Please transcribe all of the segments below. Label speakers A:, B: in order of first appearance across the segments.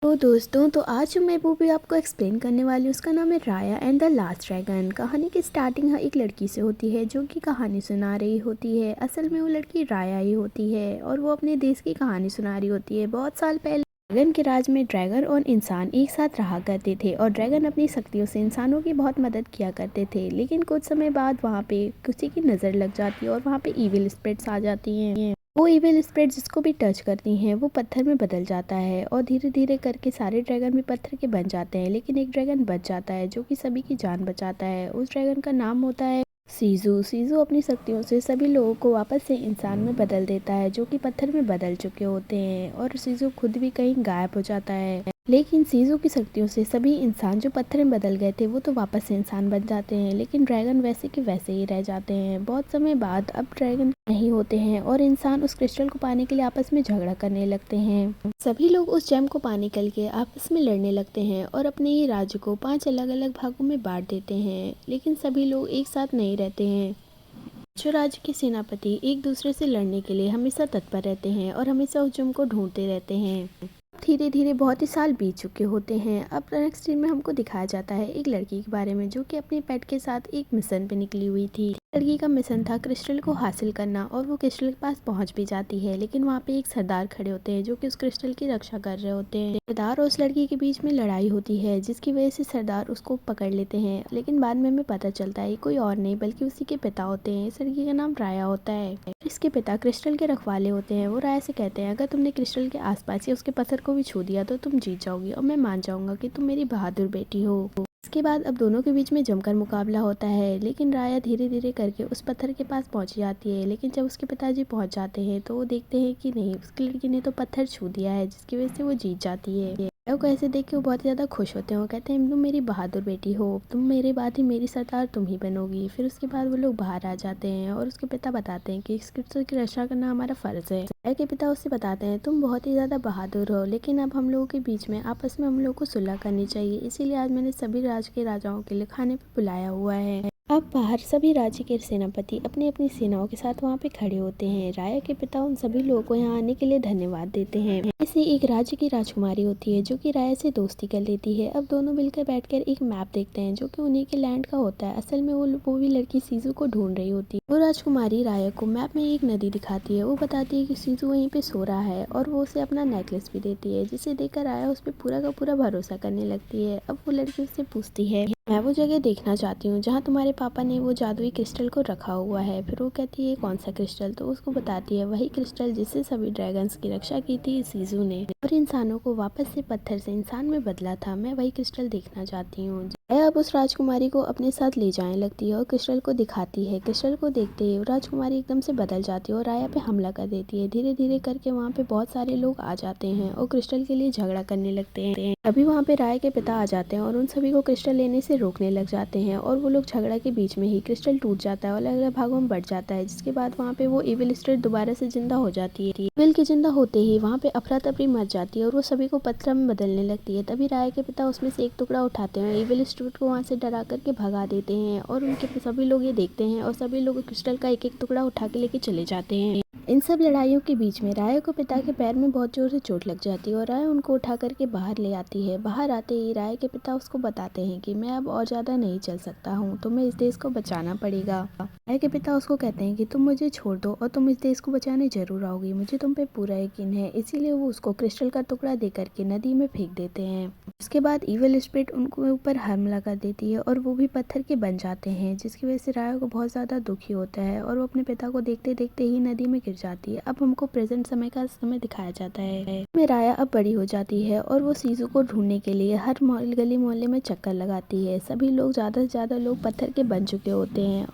A: तो दोस्तों, तो आज जो मैं मूवी आपको एक्सप्लेन करने वाली हूँ उसका नाम है राया एंड द लास्ट ड्रैगन। कहानी की स्टार्टिंग एक लड़की से होती है जो कि कहानी सुना रही होती है। असल में वो लड़की राया ही होती है और वो अपने देश की कहानी सुना रही होती है। बहुत साल पहले ड्रैगन के राज में ड्रैगन और इंसान एक साथ रहा करते थे और ड्रैगन अपनी शक्तियों से इंसानों की बहुत मदद किया करते थे। लेकिन कुछ समय बाद वहाँ पे किसी की नज़र लग जाती है और वहाँ पे इविल स्पिरिट्स आ जाती हैं। वो इविल स्पिरिट जिसको भी टच करती हैं वो पत्थर में बदल जाता है और धीरे धीरे करके सारे ड्रैगन भी पत्थर के बन जाते हैं। लेकिन एक ड्रैगन बच जाता है जो कि सभी की जान बचाता है। उस ड्रैगन का नाम होता है सीजू। सीजू अपनी शक्तियों से सभी लोगों को वापस से इंसान में बदल देता है जो कि पत्थर में बदल चुके होते हैं और सीजू खुद भी कहीं गायब हो जाता है। लेकिन सीजू की शक्तियों से सभी इंसान जो पत्थर में बदल गए थे वो तो वापस से इंसान बन जाते हैं, लेकिन ड्रैगन वैसे के वैसे ही रह जाते हैं। बहुत समय बाद अब ड्रैगन नहीं होते हैं और इंसान उस क्रिस्टल को पाने के लिए आपस में झगड़ा करने लगते हैं। सभी लोग उस जेम को पाने के लिए आपस में लड़ने लगते हैं और अपने ही राज्य को 5 अलग अलग भागों में बांट देते हैं। लेकिन सभी लोग एक साथ नहीं रहते हैं। जो राज्य के सेनापति एक दूसरे से लड़ने के लिए हमेशा तत्पर रहते हैं और हमेशा उस जुर्म को ढूंढते रहते हैं। धीरे धीरे बहुत ही साल बीत चुके होते हैं। अब नेक्स्ट सीन में हमको दिखाया जाता है एक लड़की के बारे में जो कि अपने पेट के साथ एक मिशन पे निकली हुई थी। लड़की का मिशन था क्रिस्टल को हासिल करना और वो क्रिस्टल के पास पहुंच भी जाती है। लेकिन वहाँ पे एक सरदार खड़े होते हैं जो कि उस क्रिस्टल की रक्षा कर रहे होते हैं। सरदार और उस लड़की के बीच में लड़ाई होती है जिसकी वजह से सरदार उसको पकड़ लेते हैं। लेकिन बाद में हमें पता चलता है कोई और नहीं बल्कि उसी के पिता होते हैं। इस लड़की का नाम राया होता है। इसके पिता क्रिस्टल के रखवाले होते हैं। वो राया से कहते हैं अगर तुमने क्रिस्टल के आसपास या उसके पत्थर को भी छू दिया तो तुम जीत जाओगी और मैं मान जाऊंगा कि तुम मेरी बहादुर बेटी हो। इसके बाद अब दोनों के बीच में जमकर मुकाबला होता है। लेकिन राया धीरे धीरे करके उस पत्थर के पास पहुंच जाती है। लेकिन जब उसके पिताजी पहुंच जाते हैं तो वो देखते हैं कि नहीं, उसकी लड़की ने तो पत्थर छू दिया है जिसकी वजह से वो जीत जाती है। राया को ऐसे देख के वो बहुत ज़्यादा खुश होते हैं। वो कहते हैं तुम मेरी बहादुर बेटी हो, तुम मेरे बाद ही मेरी सरदार तुम ही बनोगी। फिर उसके बाद वो लोग बाहर आ जाते हैं और उसके पिता बताते हैं कि इस क्रिस्टल की रक्षा करना हमारा फर्ज है। राया के पिता उससे बताते हैं तुम बहुत ही ज़्यादा बहादुर हो, लेकिन अब हम लोगों के बीच में आपस में हम लोग को सुलह करनी चाहिए। इसीलिए आज मैंने सभी राज्य के राजाओं के लिए खाने पर बुलाया हुआ है। अब बाहर सभी राज्य के सेनापति अपनी अपनी सेनाओं के साथ वहाँ पे खड़े होते हैं। राया के पिता उन सभी लोगों को यहाँ आने के लिए धन्यवाद देते हैं। ऐसे एक राज्य की राजकुमारी होती है जो कि राया से दोस्ती कर लेती है। अब दोनों मिलकर बैठकर एक मैप देखते हैं जो कि उन्हीं के लैंड का होता है। असल में वो भी लड़की सीजू को ढूंढ रही होती है। वो राजकुमारी राया को मैप में एक नदी दिखाती है। वो बताती है कि सीजू वहीं पे सो रहा है और वो उसे अपना नेकलेस भी देती है, जिसे देखकर राया उस पर पूरा का पूरा भरोसा करने लगती है। अब वो लड़की उससे पूछती है मैं वो जगह देखना चाहती हूँ जहाँ तुम्हारे पापा ने वो जादुई क्रिस्टल को रखा हुआ है। फिर वो कहती है कौन सा क्रिस्टल, तो उसको बताती है वही क्रिस्टल जिससे सभी ड्रैगन्स की रक्षा की थी सीजू ने और इंसानों को वापस से पत्थर से इंसान में बदला था। मैं वही क्रिस्टल देखना चाहती हूँ। अब उस राजकुमारी को अपने साथ ले जाने लगती है और क्रिस्टल को दिखाती है। क्रिस्टल को देखते ही राजकुमारी एकदम से बदल जाती है और राया पे हमला कर देती है। धीरे धीरे करके वहाँ पे बहुत सारे लोग आ जाते हैं और क्रिस्टल के लिए झगड़ा करने लगते हैं। अभी वहाँ पे राया के पिता आ जाते हैं और उन सभी को क्रिस्टल लेने से रोकने लग जाते हैं और वो लोग झगड़ा के बीच में ही क्रिस्टल टूट जाता है और अलग अलग भागों में बढ़ जाता है। जिसके बाद वहाँ पे वो इविल स्पिरिट दोबारा से जिंदा हो जाती है। इविल के जिंदा होते ही वहाँ पे अफरा तफरी मच जाती है और वो सभी को पत्थर में बदलने लगती है। तभी राया के पिता उसमें से एक टुकड़ा उठाते हैं, इविल स्पिरिट को वहाँ से डरा करके भगा देते हैं और उनके सभी लोग ये देखते हैं और सभी लोग क्रिस्टल का एक एक टुकड़ा उठा के लेके चले जाते हैं। इन सब लड़ाइयों के बीच में राया को पिता के पैर में बहुत जोर से चोट लग जाती है और राया उनको उठा करके बाहर ले आती है। बाहर आते ही राया के पिता उसको बताते हैं कि मैं अब और ज़्यादा नहीं चल सकता हूँ, तुम्हें इस देश को बचाना पड़ेगा। राया के पिता उसको कहते हैं कि तुम मुझे छोड़ दो और तुम इस देश को बचाने जरूर आओगी, मुझे तुम पे पूरा यकीन है। इसीलिए वो उसको क्रिस्टल का टुकड़ा दे करके नदी में फेंक देते हैं। इसके बाद इविल स्पिरिट उनको ऊपर हमला कर देती है और वो भी पत्थर के बन जाते हैं, जिसकी वजह से राया को बहुत ज़्यादा दुखी होता है और वो अपने पिता को देखते देखते ही नदी में गिर जाती है। अब हमको प्रेजेंट समय का समय दिखाया जाता है। में राया अब बड़ी हो जाती है और वो सीजू को ढूंढने के लिए हर गली मोहल्ले में चक्कर लगाती है। सभी लोग ज़्यादा से ज़्यादा लोग पत्थर के बन चुके होते हैं।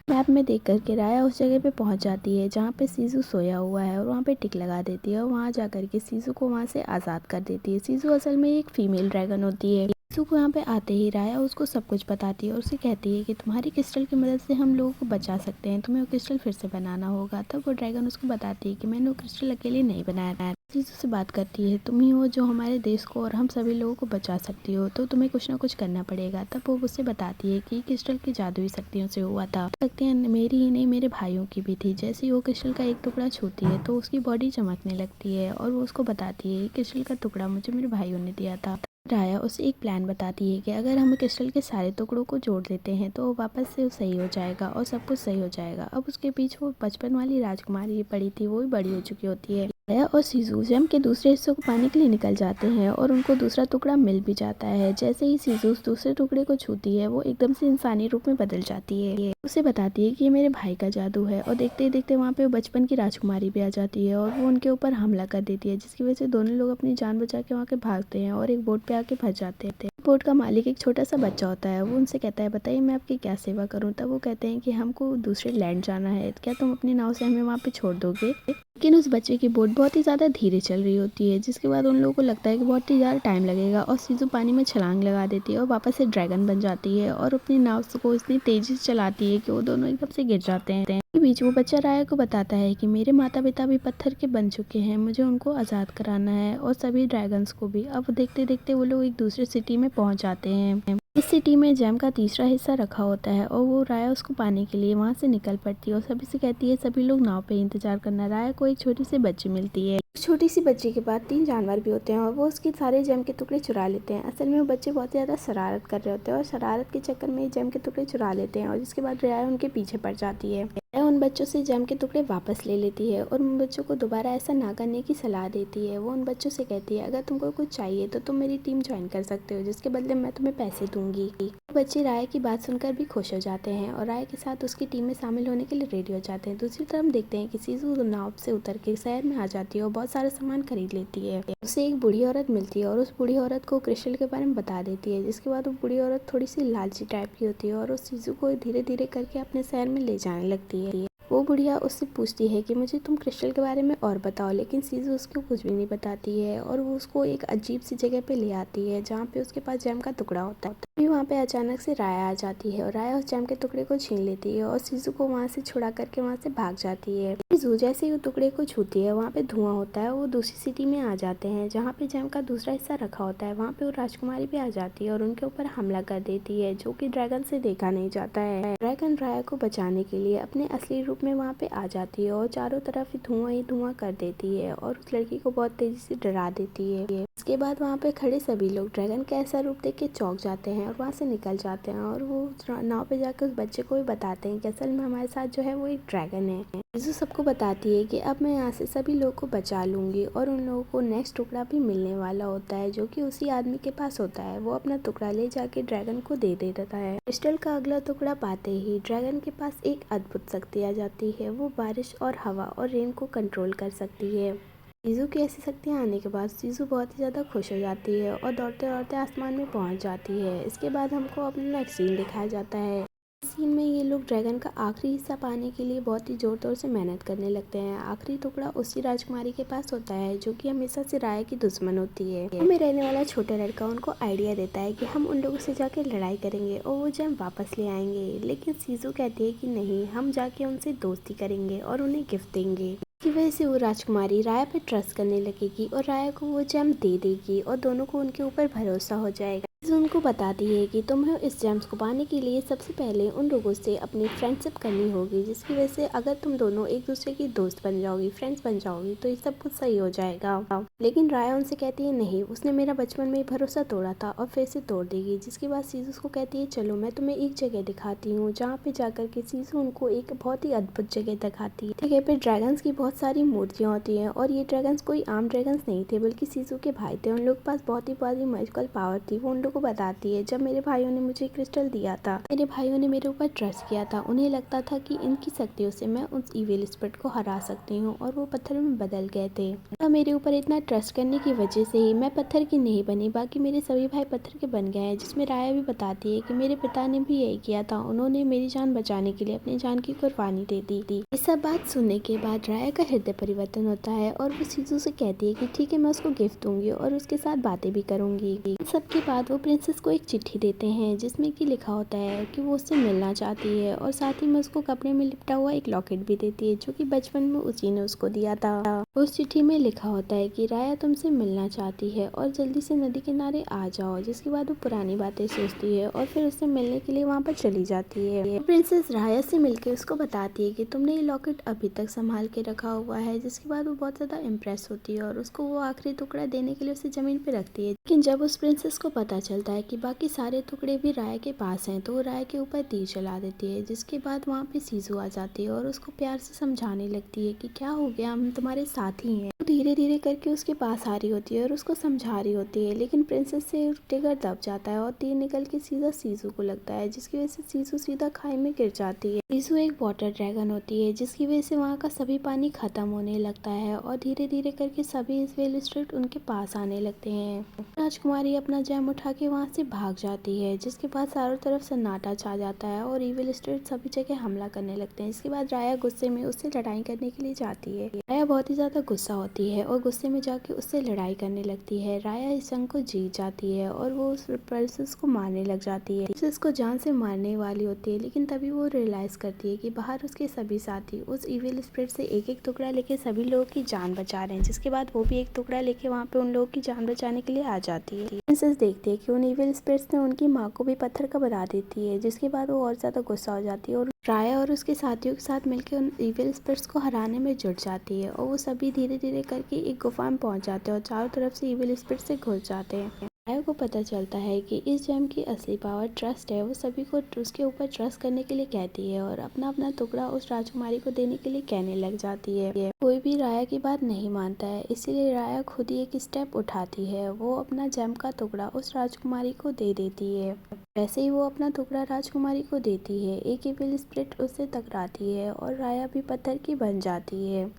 A: मैप में देख करके राया उस जगह पे पहुंच जाती है जहाँ पे सीजू सोया हुआ है और वहाँ पे टिक लगा देती है और वहाँ जा करके सीजू को वहाँ से आज़ाद कर देती है। सीजू असल में एक फीमेल ड्रैगन होती है। शिज़ू को यहाँ पे आते ही राया उसको सब कुछ बताती है और उसे कहती है कि तुम्हारी क्रिस्टल की मदद से हम लोगों को बचा सकते हैं, तुम्हें वो क्रिस्टल फिर से बनाना होगा। तब वो ड्रैगन उसको बताती है कि मैंने वो क्रिस्टल अकेले नहीं बनाया था। शिज़ू से बात करती है, तुम ही हो जो हमारे देश को और हम सभी लोगों को बचा सकती हो, तो तुम्हें कुछ ना कुछ करना पड़ेगा। तब वो उससे बताती है कि क्रिस्टल की जादुई शक्तियों से हुआ था। शक्तियाँ मेरी ही नहीं मेरे भाइयों की भी थी। जैसे ही वो क्रिस्टल का एक टुकड़ा छूती है तो उसकी बॉडी चमकने लगती है और वो उसको बताती है क्रिस्टल का टुकड़ा मुझे मेरे भाइयों ने दिया था। राया उसे एक प्लान बताती है कि अगर हम क्रिस्टल के सारे टुकड़ों को जोड़ लेते हैं तो वो वापस से सही हो जाएगा और सब कुछ सही हो जाएगा। अब उसके पीछे वो बचपन वाली राजकुमारी पड़ी थी, वो भी बड़ी हो चुकी होती है। राया और शिज़ू जेम के दूसरे हिस्से को पाने के लिए निकल जाते हैं और उनको दूसरा टुकड़ा मिल भी जाता है। जैसे ही शिज़ू उस दूसरे टुकड़े को छूती है वो एकदम से इंसानी रूप में बदल जाती है। उसे बताती है कि ये मेरे भाई का जादू है और देखते ही देखते वहाँ पे बचपन की राजकुमारी भी आ जाती है और वो उनके ऊपर हमला कर देती है, जिसकी वजह से दोनों लोग अपनी जान बचा के वहाँ के भागते हैं और एक बोट पे आके फंस जाते हैं। बोट का मालिक एक छोटा सा बच्चा होता है। वो उनसे कहता है बताइए मैं आपकी क्या सेवा करूँ। तब वो कहते हैं कि हमको दूसरे लैंड जाना है, क्या तुम अपनी नाव से हमें वहाँ पे छोड़ दोगे। लेकिन उस बच्चे की बोट बहुत ही ज़्यादा धीरे चल रही होती है, जिसके बाद उन लोगों को लगता है कि बहुत ही ज़्यादा टाइम लगेगा और शिज़ू पानी में छलांग लगा देती है और वापस से ड्रैगन बन जाती है और अपनी नाव को इतनी तेजी से चलाती है कि वो दोनों एकदम से गिर जाते हैं। के बीच वो बच्चा राया को बताता है कि मेरे माता पिता भी पत्थर के बन चुके हैं, मुझे उनको आज़ाद कराना है और सभी ड्रैगन्स को भी। अब देखते देखते वो लोग एक दूसरे सिटी में पहुंच जाते हैं। इस सिटी में जेम का तीसरा हिस्सा रखा होता है और वो राया उसको पाने के लिए वहाँ से निकल पड़ती है और सभी से कहती है सभी लोग नाव पे इंतजार करना। राया को एक छोटी सी बच्ची मिलती है। छोटी सी बच्ची के बाद 3 जानवर भी होते हैं और वो उसके सारे जेम के टुकड़े चुरा लेते हैं। असल में वो बच्चे बहुत ज़्यादा शरारत कर रहे होते हैं और शरारत के चक्कर में जेम के टुकड़े चुरा लेते हैं और जिसके बाद राया उनके पीछे पड़ जाती है। राया उन बच्चों से जेम के टुकड़े वापस ले लेती है और उन बच्चों को दोबारा ऐसा ना करने की सलाह देती है। वो उन बच्चों से कहती है अगर तुमको कुछ चाहिए तो तुम मेरी टीम ज्वाइन कर सकते हो, जिसके बदले मैं तुम्हें पैसे दूंगी। बच्चे राय की बात सुनकर भी खुश हो जाते हैं और राय के साथ उसकी टीम में शामिल होने के लिए रेडी हो जाते हैं। दूसरी तरफ हम देखते हैं कि शिज़ू नाव से उतर के शहर में आ जाती है और बहुत सारा सामान खरीद लेती है। उसे एक बूढ़ी औरत मिलती है और उस बूढ़ी औरत को क्रिस्टल के बारे में बता देती है, जिसके बाद वो बूढ़ी औरत थोड़ी सी लालची टाइप की होती है और उस शिज़ू को धीरे धीरे करके अपने शहर में ले जाने लगती है। वो बुढ़िया उससे पूछती है कि मुझे तुम क्रिस्टल के बारे में और बताओ, लेकिन शिज़ू उसको कुछ भी नहीं बताती है और वो उसको एक अजीब सी जगह पे ले आती है जहाँ पे उसके पास जेम का टुकड़ा होता है। तभी वहाँ पे अचानक से राया आ जाती है और राया उस जेम के टुकड़े को छीन लेती है और शिज़ू को वहाँ से छुड़ा करके वहाँ से भाग जाती है। शिज़ू जैसे ही वो टुकड़े को छूती है वहाँ पे धुआं होता है। वो दूसरी सिटी में आ जाते हैं जहाँ पे जेम का दूसरा हिस्सा रखा होता है। वहाँ पे वो राजकुमारी भी आ जाती है और उनके ऊपर हमला कर देती है, जो कि ड्रैगन से देखा नहीं जाता है। ड्रैगन राया को बचाने के लिए अपने असली रूप में वहाँ पे आ जाती है और चारों तरफ ही धुआं कर देती है और उस लड़की को बहुत तेजी से डरा देती है। इसके बाद वहाँ पे खड़े सभी लोग ड्रैगन का ऐसा रूप देख के चौंक जाते हैं और वहाँ से निकल जाते हैं और वो नाव पे जाकर उस बच्चे को भी बताते हैं कि असल में हमारे साथ जो है वो एक ड्रैगन है। शिज़ू सबको बताती है कि अब मैं यहाँ से सभी लोगों को बचा लूंगी और उन लोगों को नेक्स्ट टुकड़ा भी मिलने वाला होता है, जो कि उसी आदमी के पास होता है। वो अपना टुकड़ा ले जाके ड्रैगन को दे देता है। क्रिस्टल का अगला टुकड़ा पाते ही ड्रैगन के पास एक अद्भुत शक्ति आ जाती है। वो बारिश और हवा और रेन को कंट्रोल कर सकती है। शिज़ू की ऐसी शक्तियाँ आने के बाद शिज़ू बहुत ही ज़्यादा खुश हो जाती है और दौड़ते दौड़ते आसमान में पहुंच जाती है। इसके बाद हमको अपना नेक्स्ट सीन दिखाया जाता है। सीन में ये लोग ड्रैगन का आखिरी हिस्सा पाने के लिए बहुत ही जोर तोर से मेहनत करने लगते हैं। आखिरी टुकड़ा उसी राजकुमारी के पास होता है, जो कि हमेशा से राया की दुश्मन होती है। में रहने वाला छोटा लड़का उनको आइडिया देता है कि हम उन लोगों से जाके लड़ाई करेंगे और वो जेम वापस ले आएंगे, लेकिन शिज़ू कहती है कि नहीं, हम जाके उनसे दोस्ती करेंगे और उन्हें गिफ्ट देंगे। की वजह से वो राजकुमारी राया पे ट्रस्ट करने लगेगी और राया को वो जेम दे देगी और दोनों को उनके ऊपर भरोसा हो जाएगा। उनको बताती है कि तुम्हें इस जेम्स को पाने के लिए सबसे पहले उन लोगों से अपनी फ्रेंडशिप करनी होगी, जिसकी वजह से अगर तुम दोनों एक दूसरे की दोस्त बन जाओगी, फ्रेंड्स बन जाओगी, तो ये सब कुछ सही हो जाएगा। लेकिन राया उनसे कहती है नहीं, उसने मेरा बचपन में भरोसा तोड़ा था और फिर से तोड़ देगी। जिसके बाद शिज़ू उसको कहती है चलो मैं तुम्हें एक जगह दिखाती हूँ, जहाँ पे जाकर के शिज़ू उनको एक बहुत ही अद्भुत जगह दिखाती है। जगह पे ड्रैगन्स की बहुत सारी मूर्तियाँ होती है और ये ड्रैगन्स कोई आम ड्रैगन्स नहीं थे, बल्कि शिज़ू के भाई थे। उन लोग के पास बहुत ही बड़ी मैजिकल पावर थी। वो उन लोग को बताती है जब मेरे भाइयों ने मुझे क्रिस्टल दिया था, मेरे भाइयों ने मेरे ऊपर ट्रस्ट किया था। उन्हें लगता था कि इनकी शक्तियों से मैं उस इविल स्पिरिट को हरा सकती हूँ और वो पत्थर में बदल गए थे। मेरे ऊपर इतना ट्रस्ट करने की वजह से ही मैं पत्थर की नहीं बनी, बाकी मेरे सभी भाई पत्थर के बन गए हैं। जिसमें राया भी बताती है कि मेरे पिता ने भी यही किया था, उन्होंने मेरी जान बचाने के लिए अपनी जान की कुर्बानी दे दी थी। ये सब बात सुनने के बाद राया का हृदय परिवर्तन होता है और वो शिज़ू से कहती है कि ठीक है, मैं उसको गिफ्ट दूंगी और उसके साथ बातें भी करूंगी। सब के बाद वो प्रिंसेस को एक चिट्ठी देते हैं जिसमें कि लिखा होता है कि वो उससे मिलना चाहती है और साथ ही में उसको कपड़े में लिपटा हुआ एक लॉकेट भी देती है जो कि बचपन में उसी ने उसको दिया था। उस चिट्ठी में लिखा होता है कि राया तुमसे मिलना चाहती है और जल्दी से नदी किनारे आ जाओ। जिसके बाद वो पुरानी बातें सोचती है और फिर उससे मिलने के लिए वहाँ पर चली जाती है। प्रिंसेस राया से मिलकर उसको बताती है कि तुमने ये लॉकेट अभी तक संभाल के रखा हुआ है। जिसके बाद वो बहुत ज़्यादा इम्प्रेस होती है और उसको वो आखिरी टुकड़ा देने के लिए उसे ज़मीन पे रखती है। लेकिन जब उस प्रिंसेस को पता चलता है कि बाकी सारे टुकड़े भी राय के पास हैं तो वो राय के ऊपर तीर चला देती है। जिसके बाद वहाँ पे सीजू आ जाती है और उसको प्यार से समझाने लगती है कि क्या हो गया, हम तुम्हारे साथ ही हैं। तो धीरे धीरे करके उसके पास आ रही होती है और उसको समझा रही होती है, लेकिन प्रिंसेस से टिगर दब जाता है और तीर निकल के सीधा सीजू को लगता है जिसकी वजह से सीजू सीधा खाई में गिर जाती है। सीजू एक वाटर ड्रैगन होती है जिसकी वजह से वहाँ का सभी पानी खत्म होने लगता है और धीरे धीरे करके सभी इवेल स्प्रिट उनके पास आने लगते हैं। राजकुमारी अपना जैम उठा के वहाँ से भाग जाती है जिसके बाद चारों तरफ सन्नाटा छा जाता है और इविल स्प्रिट सभी जगह हमला करने लगते हैं। इसके बाद राया गुस्से में उससे लड़ाई करने के लिए जाती है। राया बहुत ही ज्यादा गुस्सा होती है और गुस्से में जाके उससे लड़ाई करने लगती है। राया इस जंग को जीत जाती है और वो उस प्रिंसेस को मारने लग जाती है। प्रिंसेस को जान से मारने वाली होती है लेकिन तभी वो रियलाइज करती है कि बाहर उसके सभी साथी उस इविल स्प्रिट से एक एक टुकड़ा लेके सभी लोगों की जान बचा रहे हैं। जिसके बाद वो भी एक टुकड़ा लेके वहाँ पे उन लोगों की जान बचाने के लिए आ जाती है। प्रिंसेस देखती है कि उन इविल स्पिरिट्स ने उनकी माँ को भी पत्थर का बना देती है। जिसके बाद वो और ज्यादा गुस्सा हो जाती है और राया और उसके साथियों के साथ मिलकर उन इविल स्पिरिट्स को हराने में जुट जाती है और वो सभी धीरे धीरे करके एक गुफा में पहुंच जाते हैं और चारों तरफ से इविल स्पिरिट से घुस जाते हैं। राया को पता चलता है कि इस जेम की असली पावर ट्रस्ट है। वो सभी को उसके ऊपर ट्रस्ट करने के लिए कहती है और अपना अपना टुकड़ा उस राजकुमारी को देने के लिए कहने लग जाती है। कोई भी राया की बात नहीं मानता है, इसीलिए राया खुद ही एक स्टेप उठाती है। वो अपना जेम का टुकड़ा उस राजकुमारी को दे देती है। वैसे ही वो अपना टुकड़ा राजकुमारी को देती है, एक इविल स्पिरिट उससे टकराती है और राया भी पत्थर की बन जाती है।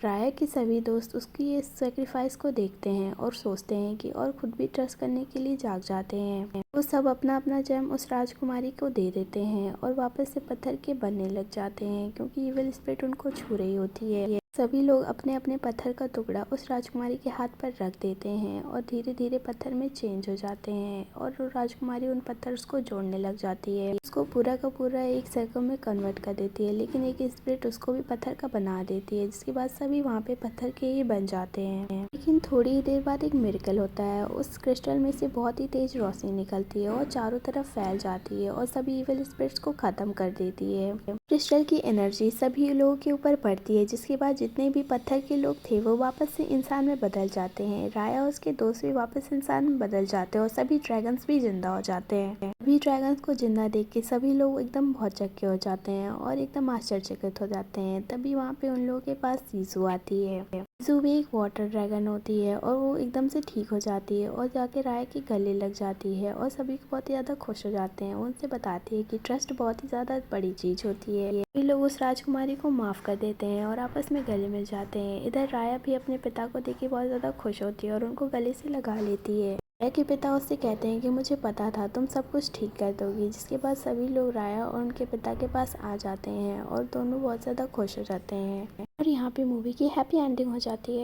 A: राया के सभी दोस्त उसकी इस सेक्रीफाइस को देखते हैं और सोचते हैं कि और खुद भी ट्रस्ट करने के लिए जाग जाते हैं। वो सब अपना अपना जेम उस राजकुमारी को दे देते हैं और वापस से पत्थर के बनने लग जाते हैं क्योंकि इविल स्पिरिट उनको छू रही होती है। सभी लोग अपने अपने पत्थर का टुकड़ा उस राजकुमारी के हाथ पर रख देते हैं और धीरे धीरे पत्थर में चेंज हो जाते हैं और वो राजकुमारी उन पत्थर को जोड़ने लग जाती है। उसको पूरा का पूरा एक सर्कल में कन्वर्ट कर देती है, लेकिन एक स्पिरिट उसको भी पत्थर का बना देती है। जिसके बाद सभी वहाँ पे पत्थर के ही बन जाते हैं। लेकिन थोड़ी ही देर बाद एक मिरेकल होता है। उस क्रिस्टल में से बहुत ही तेज रोशनी निकलती है और चारों तरफ फैल जाती है और सभी इविल स्पिरिट्स को खत्म कर देती है। क्रिस्टल की एनर्जी सभी लोगों के ऊपर पड़ती है जिसके बाद जितने भी पत्थर के लोग थे वो वापस से इंसान में बदल जाते हैं। राया और उसके दोस्त भी वापस इंसान में बदल जाते हैं और सभी ड्रैगन्स भी जिंदा हो जाते हैं। सभी ड्रैगन्स को जिंदा देख के सभी लोग एकदम बहुत चक्के हो जाते हैं और एकदम आश्चर्यचकित हो जाते हैं। तभी वहाँ पे उन लोगों के पास सीजू आती है। सीजू भी एक वाटर ड्रैगन होती है और वो एकदम से ठीक हो जाती है और जाके राया के गले लग जाती है और सभी को बहुत ही ज्यादा खुश हो जाते हैं। उनसे बताती है कि ट्रस्ट बहुत ही ज्यादा बड़ी चीज होती है। ये लोग उस राजकुमारी को माफ कर देते हैं और आपस में गले मिल जाते हैं। इधर राया भी अपने पिता को देख के बहुत ज्यादा खुश होती है और उनको गले से लगा लेती है। राया के पिता उससे कहते हैं कि मुझे पता था तुम सब कुछ ठीक कर दोगी। जिसके बाद सभी लोग राया और उनके पिता के पास आ जाते हैं और दोनों बहुत ज्यादा खुश हो जाते हैं और यहाँ पे मूवी की हैप्पी एंडिंग हो जाती है।